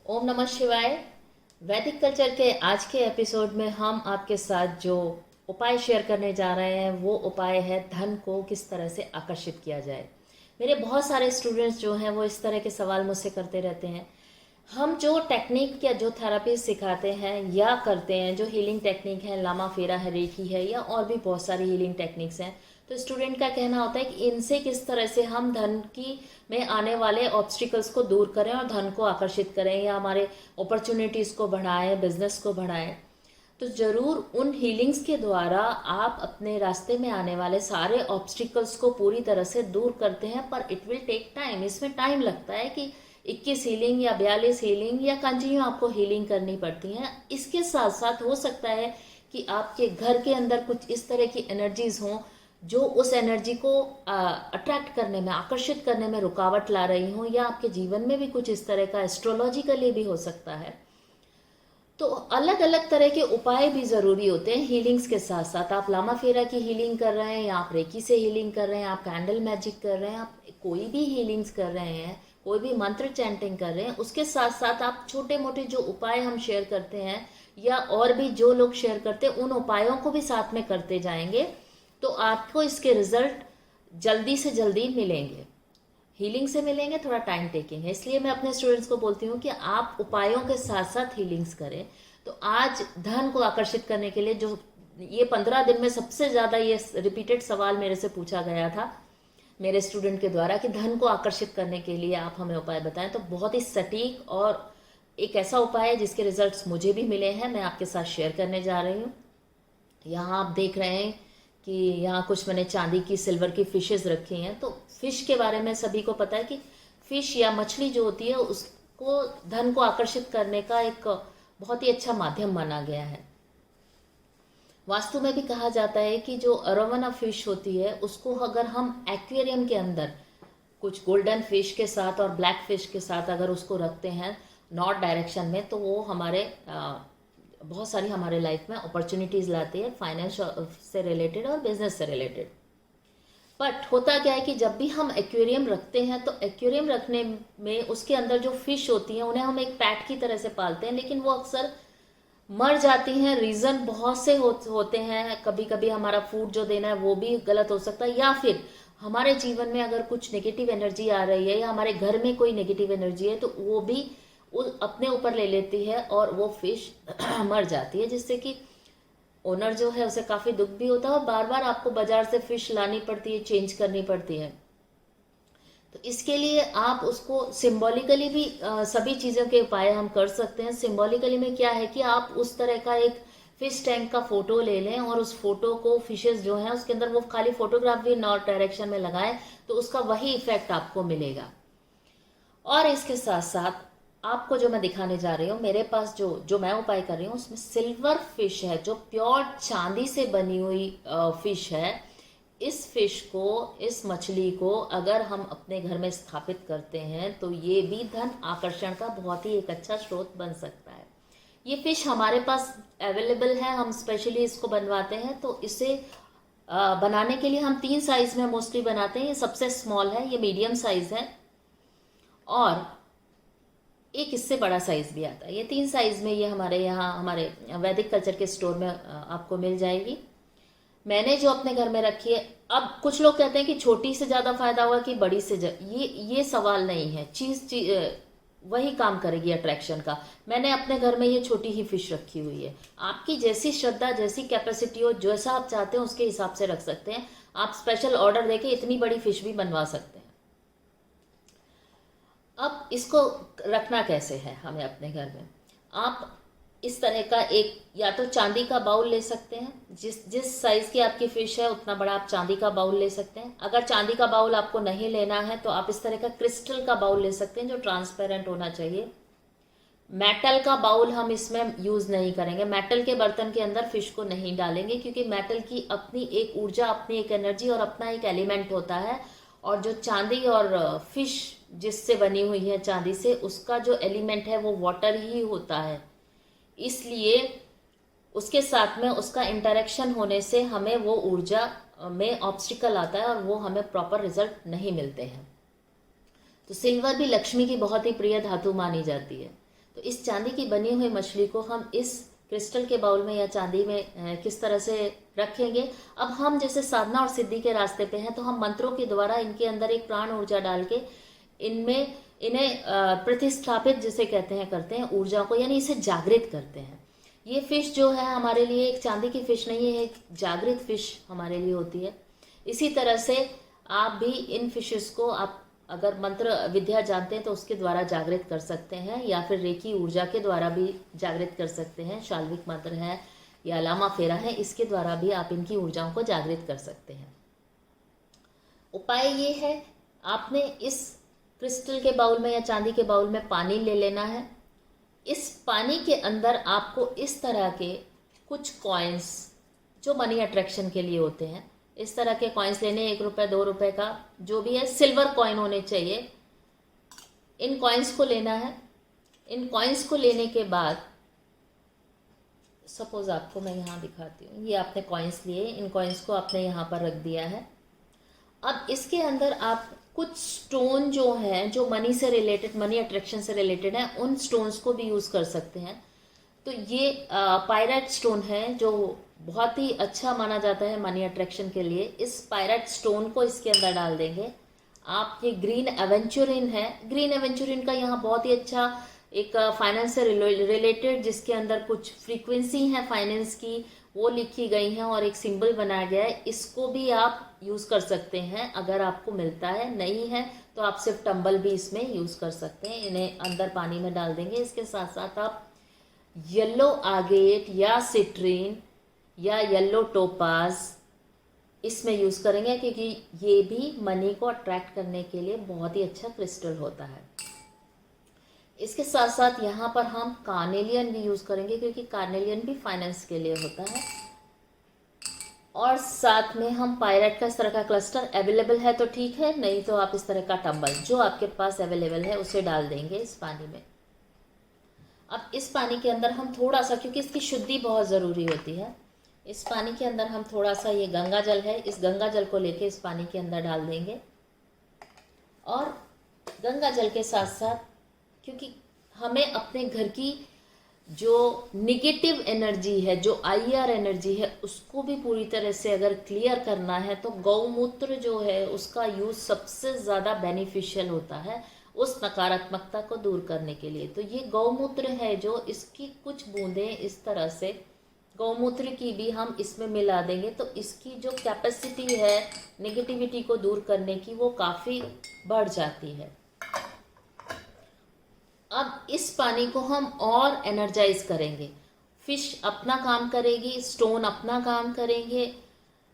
ओम नमः शिवाय। वैदिक कल्चर के आज के एपिसोड में हम आपके साथ जो उपाय शेयर करने जा रहे हैं वो उपाय है धन को किस तरह से आकर्षित किया जाए। मेरे बहुत सारे स्टूडेंट्स जो हैं वो इस तरह के सवाल मुझसे करते रहते हैं। हम जो टेक्निक या जो थेरेपी सिखाते हैं या करते हैं, जो हीलिंग टेक्निक है, लामा फेरा है, रेकी है या और भी बहुत सारी हीलिंग टेक्निक्स हैं, तो स्टूडेंट का कहना होता है कि इनसे किस तरह से हम धन की में आने वाले ऑब्स्टिकल्स को दूर करें और धन को आकर्षित करें या हमारे अपॉर्चुनिटीज़ को बढ़ाएं, बिजनेस को बढ़ाएं। तो ज़रूर उन हीलिंग्स के द्वारा आप अपने रास्ते में आने वाले सारे ऑब्स्टिकल्स को पूरी तरह से दूर करते हैं, पर इट विल टेक टाइम। इसमें टाइम लगता है कि 21 हीलिंग या 42 हीलिंग या कंटिन्यू आपको हीलिंग करनी पड़ती है। इसके साथ साथ हो सकता है कि आपके घर के अंदर कुछ इस तरह की एनर्जीज हों जो उस एनर्जी को अट्रैक्ट करने में, आकर्षित करने में रुकावट ला रही हों, या आपके जीवन में भी कुछ इस तरह का एस्ट्रोलॉजिकली भी हो सकता है। तो अलग अलग तरह के उपाय भी ज़रूरी होते हैं हीलिंग्स के साथ साथ। आप लामा फेरा की हीलिंग कर रहे हैं या आप रेकी से हीलिंग कर रहे हैं, आप कैंडल मैजिक कर रहे हैं, आप कोई भी हीलिंग्स कर रहे हैं, कोई भी मंत्र चैंटिंग कर रहे हैं, उसके साथ साथ आप छोटे मोटे जो उपाय हम शेयर करते हैं या और भी जो लोग शेयर करते हैं उन उपायों को भी साथ में करते जाएंगे, तो आपको इसके रिजल्ट जल्दी से जल्दी मिलेंगे। हीलिंग से मिलेंगे, थोड़ा टाइम टेकिंग है, इसलिए मैं अपने स्टूडेंट्स को बोलती हूँ कि आप उपायों के साथ साथ हीलिंग्स करें। तो आज धन को आकर्षित करने के लिए जो ये 15 दिन में सबसे ज़्यादा ये रिपीटेड सवाल मेरे से पूछा गया था मेरे स्टूडेंट के द्वारा कि धन को आकर्षित करने के लिए आप हमें उपाय बताएं, तो बहुत ही सटीक और एक ऐसा उपाय है जिसके रिजल्ट्स मुझे भी मिले हैं, मैं आपके साथ शेयर करने जा रही हूँ। यहाँ आप देख रहे हैं कि यहाँ कुछ मैंने चांदी की, सिल्वर की फिशेस रखी हैं। तो फिश के बारे में सभी को पता है कि फिश या मछली जो होती है उसको धन को आकर्षित करने का एक बहुत ही अच्छा माध्यम माना गया है। वास्तु में भी कहा जाता है कि जो अरोवाना फिश होती है उसको अगर हम एक्वेरियम के अंदर कुछ गोल्डन फिश के साथ और ब्लैक फिश के साथ अगर उसको रखते हैं नॉर्थ डायरेक्शन में, तो वो हमारे बहुत सारी हमारे लाइफ में अपॉर्चुनिटीज़ लाती है, फाइनेंस से रिलेटेड और बिजनेस से रिलेटेड। बट होता क्या है कि जब भी हम एक्वेरियम रखते हैं तो एक्वेरियम रखने में उसके अंदर जो फिश होती हैं उन्हें हम एक पैट की तरह से पालते हैं, लेकिन वो अक्सर मर जाती हैं। रीज़न बहुत से होते हैं। कभी कभी हमारा फूड जो देना है वो भी गलत हो सकता है, या फिर हमारे जीवन में अगर कुछ नेगेटिव एनर्जी आ रही है या हमारे घर में कोई नेगेटिव एनर्जी है तो वो भी अपने ऊपर ले लेती है और वो फिश मर जाती है, जिससे कि ओनर जो है उसे काफ़ी दुख भी होता है और बार बार आपको बाजार से फिश लानी पड़ती है, चेंज करनी पड़ती है। तो इसके लिए आप उसको सिंबॉलिकली भी सभी चीज़ों के उपाय हम कर सकते हैं। सिंबॉलिकली में क्या है कि आप उस तरह का एक फिश टैंक का फोटो ले लें और उस फोटो को, फिशेस जो हैं उसके अंदर वो खाली फोटोग्राफ भी नॉर्थ डायरेक्शन में लगाएं, तो उसका वही इफेक्ट आपको मिलेगा। और इसके साथ साथ आपको जो मैं दिखाने जा रही हूँ, मेरे पास जो जो मैं उपाय कर रही हूँ उसमें सिल्वर फिश है, जो प्योर चांदी से बनी हुई फिश है। इस फिश को, इस मछली को अगर हम अपने घर में स्थापित करते हैं तो ये भी धन आकर्षण का बहुत ही एक अच्छा स्रोत बन सकता है। ये फिश हमारे पास अवेलेबल है, हम स्पेशली इसको बनवाते हैं। तो इसे बनाने के लिए हम 3 साइज में मोस्टली बनाते हैं। ये सबसे स्मॉल है, ये मीडियम साइज है, और एक इससे बड़ा साइज भी आता है। ये 3 साइज में ये हमारे यहाँ, हमारे वैदिक कल्चर के स्टोर में आपको मिल जाएगी। मैंने जो अपने घर में रखी है, अब कुछ लोग कहते हैं कि छोटी से ज़्यादा फायदा होगा कि बड़ी से ये सवाल नहीं है। चीज़ वही काम करेगी अट्रैक्शन का। मैंने अपने घर में ये छोटी ही फिश रखी हुई है। आपकी जैसी श्रद्धा, जैसी कैपेसिटी हो, जैसा आप चाहते हैं उसके हिसाब से रख सकते हैं। आप स्पेशल ऑर्डर देके इतनी बड़ी फिश भी बनवा सकते हैं। अब इसको रखना कैसे है हमें अपने घर में, आप इस तरह का एक, या तो चांदी का बाउल ले सकते हैं, जिस साइज की आपकी फिश है उतना बड़ा आप चांदी का बाउल ले सकते हैं। अगर चांदी का बाउल आपको नहीं लेना है तो आप इस तरह का क्रिस्टल का बाउल ले सकते हैं जो ट्रांसपेरेंट होना चाहिए। मेटल का बाउल हम इसमें यूज नहीं करेंगे, मेटल के बर्तन के अंदर फिश को नहीं डालेंगे, क्योंकि मेटल की अपनी एक ऊर्जा, अपनी एक एनर्जी और अपना एक एलिमेंट होता है। और जो चांदी और फिश जिससे बनी हुई है चांदी से, उसका जो एलिमेंट है वो वाटर ही होता है। इसलिए उसके साथ में उसका इंटरेक्शन होने से हमें वो ऊर्जा में ऑब्स्टिकल आता है और वो हमें प्रॉपर रिजल्ट नहीं मिलते हैं। तो सिल्वर भी लक्ष्मी की बहुत ही प्रिय धातु मानी जाती है। तो इस चांदी की बनी हुई मछली को हम इस क्रिस्टल के बाउल में या चांदी में किस तरह से रखेंगे। अब हम जैसे साधना और सिद्धि के रास्ते पे हैं, तो हम मंत्रों के द्वारा इनके अंदर एक प्राण ऊर्जा डाल के इनमें इन्हें प्रतिस्थापित जिसे कहते हैं करते हैं ऊर्जा को, यानी इसे जागृत करते हैं। ये फिश जो है हमारे लिए एक चांदी की फिश नहीं है, एक जागृत फिश हमारे लिए होती है। इसी तरह से आप भी इन फिशेस को आप अगर मंत्र विद्या जानते हैं तो उसके द्वारा जागृत कर सकते हैं, या फिर रेकी ऊर्जा के द्वारा भी जागृत कर सकते हैं। शाल्विक मंत्र है या लामा फेरा है, इसके द्वारा भी आप इनकी ऊर्जाओं को जागृत कर सकते हैं। उपाय ये है, आपने इस क्रिस्टल के बाउल में या चांदी के बाउल में पानी ले लेना है। इस पानी के अंदर आपको इस तरह के कुछ कॉइन्स जो मनी अट्रैक्शन के लिए होते हैं, इस तरह के कॉइन्स लेने, 1 रुपये 2 रुपये का जो भी है, सिल्वर कॉइन होने चाहिए। इन कॉइन्स को लेना है। इन कॉइन्स को लेने के बाद सपोज आपको मैं यहाँ दिखाती हूँ, ये आपने कॉइन्स लिए, इन कॉइन्स को आपने यहाँ पर रख दिया है। अब इसके अंदर आप कुछ स्टोन जो हैं जो मनी से रिलेटेड, मनी अट्रैक्शन से रिलेटेड हैं, उन स्टोन्स को भी यूज़ कर सकते हैं। तो ये पायराइट स्टोन है जो बहुत ही अच्छा माना जाता है मनी अट्रैक्शन के लिए। इस पायराइट स्टोन को इसके अंदर डाल देंगे आप। ये ग्रीन एवेंचुरिन है। ग्रीन एवेंचुरिन का यहाँ बहुत ही अच्छा एक फाइनेंस से रिलेटेड, जिसके अंदर कुछ फ्रीक्वेंसी है फाइनेंस की, वो लिखी गई हैं और एक सिंबल बनाया गया है। इसको भी आप यूज़ कर सकते हैं अगर आपको मिलता है। नहीं है तो आप सिर्फ टंबल भी इसमें यूज़ कर सकते हैं। इन्हें अंदर पानी में डाल देंगे। इसके साथ साथ आप येलो आगेट या सिट्रीन या येलो टोपाज इसमें यूज़ करेंगे, क्योंकि ये भी मनी को अट्रैक्ट करने के लिए बहुत ही अच्छा क्रिस्टल होता है। इसके साथ साथ यहाँ पर हम कार्नेलियन भी यूज़ करेंगे, क्योंकि कार्नेलियन भी फाइनेंस के लिए होता है। और साथ में हम पायराइट का इस तरह का क्लस्टर अवेलेबल है तो ठीक है, नहीं तो आप इस तरह का टंबल जो आपके पास अवेलेबल है उसे डाल देंगे इस पानी में। अब इस पानी के अंदर हम थोड़ा सा, क्योंकि इसकी शुद्धि बहुत ज़रूरी होती है, इस पानी के अंदर हम थोड़ा सा, ये गंगा जल है, इस गंगा जल को लेके इस पानी के अंदर डाल देंगे। और गंगा जल के साथ साथ, क्योंकि हमें अपने घर की जो निगेटिव एनर्जी है, जो IR एनर्जी है, उसको भी पूरी तरह से अगर क्लियर करना है तो गौमूत्र जो है उसका यूज़ सबसे ज़्यादा बेनिफिशियल होता है उस नकारात्मकता को दूर करने के लिए। तो ये गौमूत्र है जो, इसकी कुछ बूंदें इस तरह से गौमूत्र की भी हम इसमें मिला देंगे, तो इसकी जो कैपेसिटी है नेगेटिविटी को दूर करने की, वो काफ़ी बढ़ जाती है। अब इस पानी को हम और एनर्जाइज करेंगे। फिश अपना काम करेगी, स्टोन अपना काम करेंगे,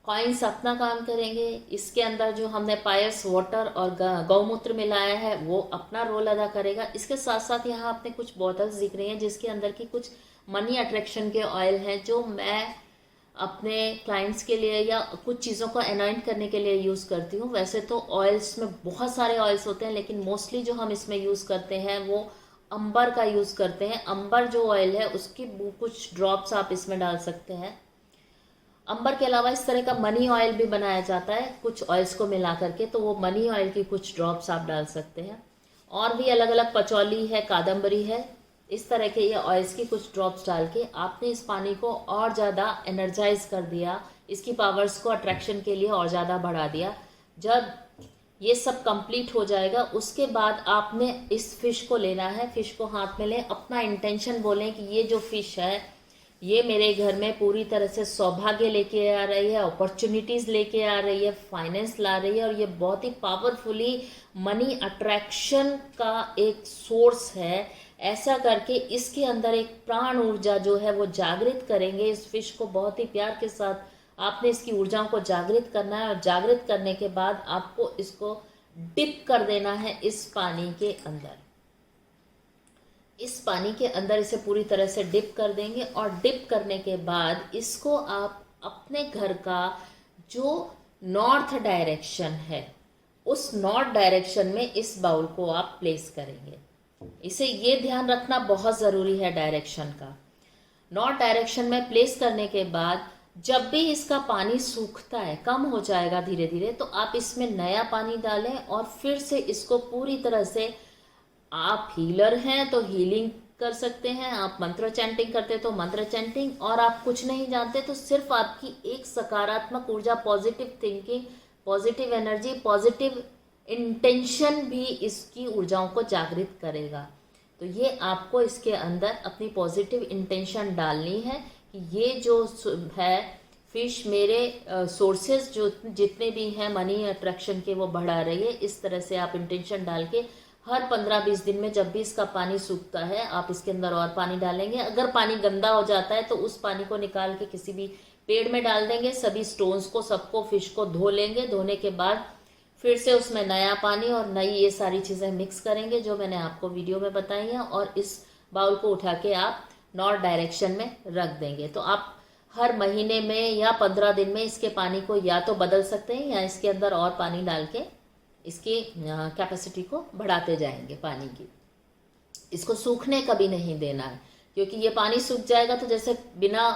कॉइन्स अपना काम करेंगे। इसके अंदर जो हमने पायस वाटर और गौमूत्र मिलाया है वो अपना रोल अदा करेगा। इसके साथ साथ यहाँ आपने कुछ बॉटल्स दिख रही हैं जिसके अंदर की कुछ मनी अट्रैक्शन के ऑयल हैं, जो मैं अपने क्लाइंट्स के लिए या कुछ चीज़ों को अनॉइंट करने के लिए यूज़ करती हूँ। वैसे तो ऑयल्स में बहुत सारे ऑयल्स होते हैं, लेकिन मोस्टली जो हम इसमें यूज़ करते हैं वो अंबर का यूज़ करते हैं। अंबर जो ऑयल है उसकी कुछ ड्रॉप्स आप इसमें डाल सकते हैं। अंबर के अलावा इस तरह का मनी ऑयल भी बनाया जाता है कुछ ऑयल्स को मिला करके, तो वो मनी ऑयल की कुछ ड्रॉप्स आप डाल सकते हैं। और भी अलग अलग पचौली है, कादम्बरी है, इस तरह के ये ऑयल्स की कुछ ड्रॉप्स डाल के आपने इस पानी को और ज़्यादा एनर्जाइज कर दिया, इसकी पावर्स को अट्रैक्शन के लिए और ज़्यादा बढ़ा दिया। जब ये सब कंप्लीट हो जाएगा उसके बाद आपने इस फिश को लेना है। फिश को हाथ में लें, अपना इंटेंशन बोलें कि ये जो फिश है ये मेरे घर में पूरी तरह से सौभाग्य लेके आ रही है, अपॉर्चुनिटीज़ लेके आ रही है, फाइनेंस ला रही है, और ये बहुत ही पावरफुली मनी अट्रैक्शन का एक सोर्स है। ऐसा करके इसके अंदर एक प्राण ऊर्जा जो है वो जागृत करेंगे। इस फिश को बहुत ही प्यार के साथ आपने इसकी ऊर्जाओं को जागृत करना है, और जागृत करने के बाद आपको इसको डिप कर देना है इस पानी के अंदर। इस पानी के अंदर इसे पूरी तरह से डिप कर देंगे, और डिप करने के बाद इसको आप अपने घर का जो नॉर्थ डायरेक्शन है उस नॉर्थ डायरेक्शन में इस बाउल को आप प्लेस करेंगे। इसे ये ध्यान रखना बहुत ज़रूरी है डायरेक्शन का। नॉर्थ डायरेक्शन में प्लेस करने के बाद जब भी इसका पानी सूखता है, कम हो जाएगा धीरे धीरे, तो आप इसमें नया पानी डालें और फिर से इसको पूरी तरह से, आप हीलर हैं तो हीलिंग कर सकते हैं, आप मंत्र चैंटिंग करते तो मंत्र चैंटिंग, और आप कुछ नहीं जानते तो सिर्फ आपकी एक सकारात्मक ऊर्जा, positive thinking, positive energy, positive intention भी इसकी ऊर्जाओं को जागृत करेगा। तो ये आपको इसके अंदर अपनी पॉजिटिव इंटेंशन डालनी है कि ये जो है फिश मेरे सोर्सेज जो जितने भी हैं मनी अट्रैक्शन के वो बढ़ा रही है। इस तरह से आप इंटेंशन डाल के हर 15-20 दिन में जब भी इसका पानी सूखता है आप इसके अंदर और पानी डालेंगे। अगर पानी गंदा हो जाता है तो उस पानी को निकाल के किसी भी पेड़ में डाल देंगे। सभी स्टोन्स को, सबको, फिश को धो लेंगे। धोने के बाद फिर से उसमें नया पानी और नई ये सारी चीज़ें मिक्स करेंगे जो मैंने आपको वीडियो में बताई हैं, और इस बाउल को उठा के आप नॉर्थ डायरेक्शन में रख देंगे। तो आप हर महीने में या 15 दिन में इसके पानी को या तो बदल सकते हैं या इसके अंदर और पानी डाल के इसकी कैपेसिटी को बढ़ाते जाएंगे पानी की। इसको सूखने कभी नहीं देना है, क्योंकि ये पानी सूख जाएगा तो जैसे बिना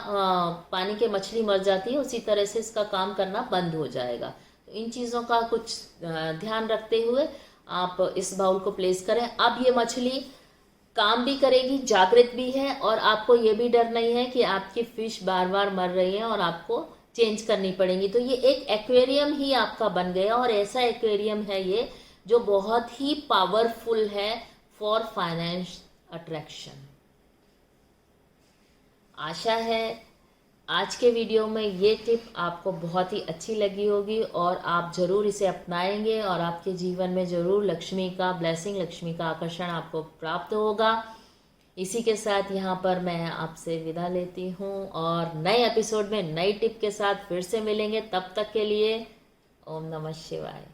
पानी के मछली मर जाती है उसी तरह से इसका काम करना बंद हो जाएगा। तो इन चीज़ों का कुछ ध्यान रखते हुए आप इस बाउल को प्लेस करें। अब ये मछली काम भी करेगी, जागृत भी है, और आपको ये भी डर नहीं है कि आपकी फिश बार बार मर रही है और आपको चेंज करनी पड़ेगी। तो ये एक एक्वेरियम ही आपका बन गया, और ऐसा एक्वेरियम है ये जो बहुत ही पावरफुल है फॉर फाइनेंस अट्रैक्शन। आशा है आज के वीडियो में ये टिप आपको बहुत ही अच्छी लगी होगी और आप ज़रूर इसे अपनाएंगे और आपके जीवन में ज़रूर लक्ष्मी का ब्लेसिंग, लक्ष्मी का आकर्षण आपको प्राप्त होगा। इसी के साथ यहाँ पर मैं आपसे विदा लेती हूँ और नए एपिसोड में नई टिप के साथ फिर से मिलेंगे। तब तक के लिए ओम नमः शिवाय।